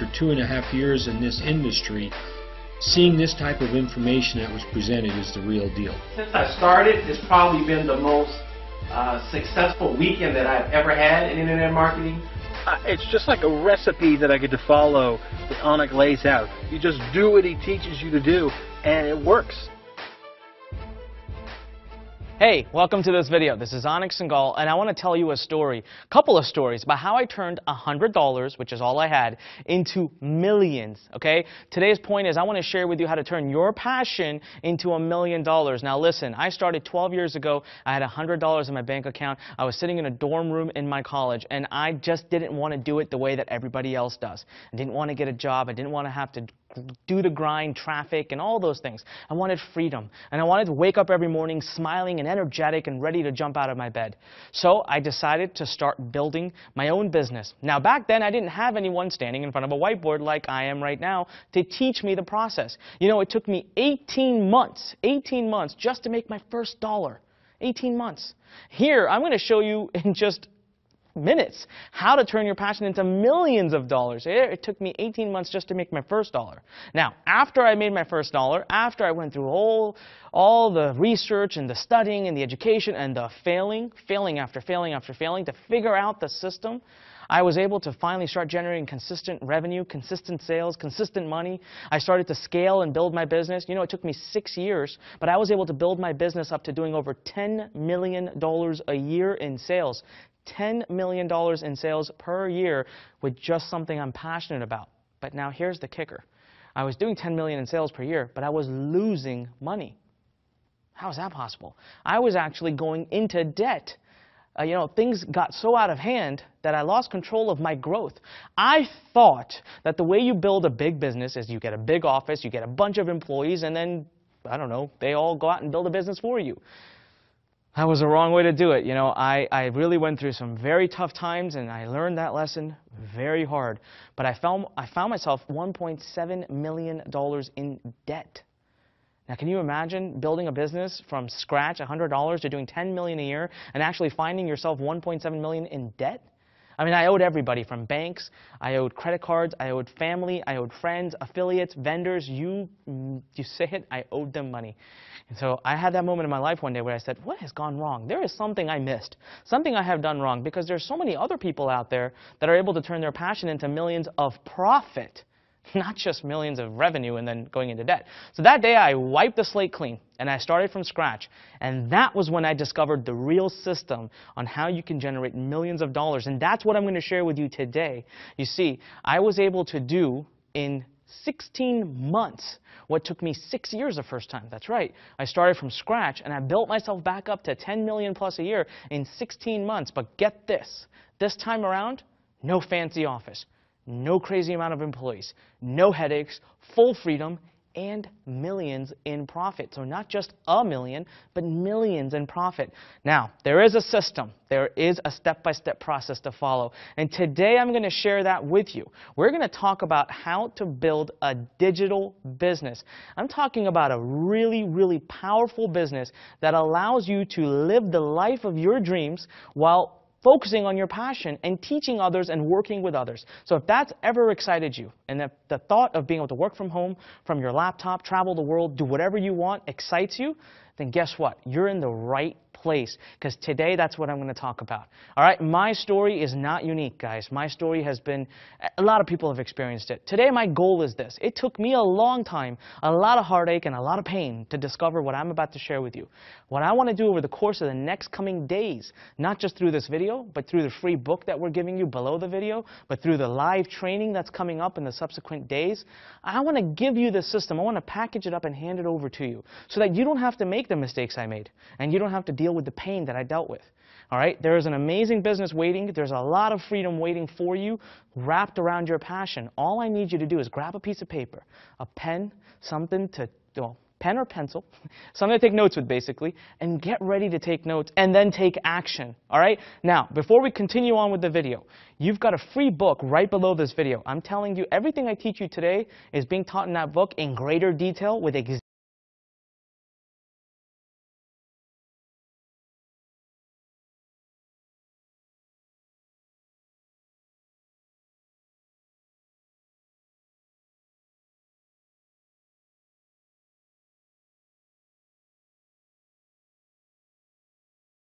for 2.5 years in this industry, seeing this type of information that was presented is the real deal. Since I started, it's probably been the most successful weekend that I've ever had in internet marketing. It's just like a recipe that I get to follow that Anik lays out. You just do what he teaches you to do, and it works. Hey, welcome to this video. This is Anik Singal, and I want to tell you a story, a couple of stories about how I turned $100, which is all I had, into millions, okay? Today's point is I want to share with you how to turn your passion into $1 million. Now listen, I started 12 years ago. I had $100 in my bank account. I was sitting in a dorm room in my college, and I just didn't want to do it the way that everybody else does. I didn't want to get a job. I didn't want to have to do the grind, traffic, and all those things. I wanted freedom, and I wanted to wake up every morning smiling and energetic and ready to jump out of my bed. So I decided to start building my own business. Now back then I didn't have anyone standing in front of a whiteboard like I am right now to teach me the process. You know, it took me 18 months just to make my first dollar. 18 months. Here, I'm going to show you in just minutes how to turn your passion into millions of dollars. It took me 18 months just to make my first dollar. Now, after I made my first dollar, after I went through all the research and the studying and the education and the failing after failing to figure out the system, I was able to finally start generating consistent revenue, consistent sales, consistent money. I started to scale and build my business. You know, it took me 6 years, but I was able to build my business up to doing over $10 million a year in sales. $10 million in sales per year with just something I'm passionate about. But now here's the kicker. I was doing $10 million in sales per year, but I was losing money. How is that possible? I was actually going into debt. You know, things got so out of hand that I lost control of my growth. I thought that the way you build a big business is you get a big office, you get a bunch of employees, and then, I don't know, they all go out and build a business for you. That was the wrong way to do it. You know, I really went through some very tough times, and I learned that lesson very hard. But I found myself $1.7 million in debt. Now, can you imagine building a business from scratch, $100 to doing $10 million a year, and actually finding yourself $1.7 million in debt? I mean, I owed everybody from banks, I owed credit cards, I owed family, I owed friends, affiliates, vendors, you say it, I owed them money. And so I had that moment in my life one day where I said, what has gone wrong? There is something I missed, something I have done wrong, because there's so many other people out there that are able to turn their passion into millions of profit, not just millions of revenue and then going into debt. So that day I wiped the slate clean and I started from scratch. And that was when I discovered the real system on how you can generate millions of dollars. And that's what I'm going to share with you today. You see, I was able to do in 16 months what took me 6 years the first time. That's right. I started from scratch and I built myself back up to 10 million plus a year in 16 months. But get this time around, no fancy office. No crazy amount of employees, no headaches, full freedom, and millions in profit. So not just a million, but millions in profit. Now, there is a system. There is a step-by-step process to follow. And today I'm going to share that with you. We're going to talk about how to build a digital business. I'm talking about a really, really powerful business that allows you to live the life of your dreams while focusing on your passion and teaching others and working with others. So if that's ever excited you, and if the thought of being able to work from home, from your laptop, travel the world, do whatever you want excites you, then guess what? You're in the right place, because today that's what I'm going to talk about. All right, my story is not unique, guys. My story has been, a lot of people have experienced it. Today my goal is this. It took me a long time, a lot of heartache and a lot of pain to discover what I'm about to share with you. What I want to do over the course of the next coming days, not just through this video, but through the free book that we're giving you below the video, but through the live training that's coming up in the subsequent days, I want to give you the system. I want to package it up and hand it over to you so that you don't have to make the mistakes I made and you don't have to deal with the pain that I dealt with. All right, there is an amazing business waiting. There's a lot of freedom waiting for you wrapped around your passion. All I need you to do is grab a piece of paper, a pen, something to, well, pen or pencil, something to take notes with basically, and get ready to take notes and then take action. All right, now before we continue on with the video, you've got a free book right below this video. I'm telling you, everything I teach you today is being taught in that book in greater detail with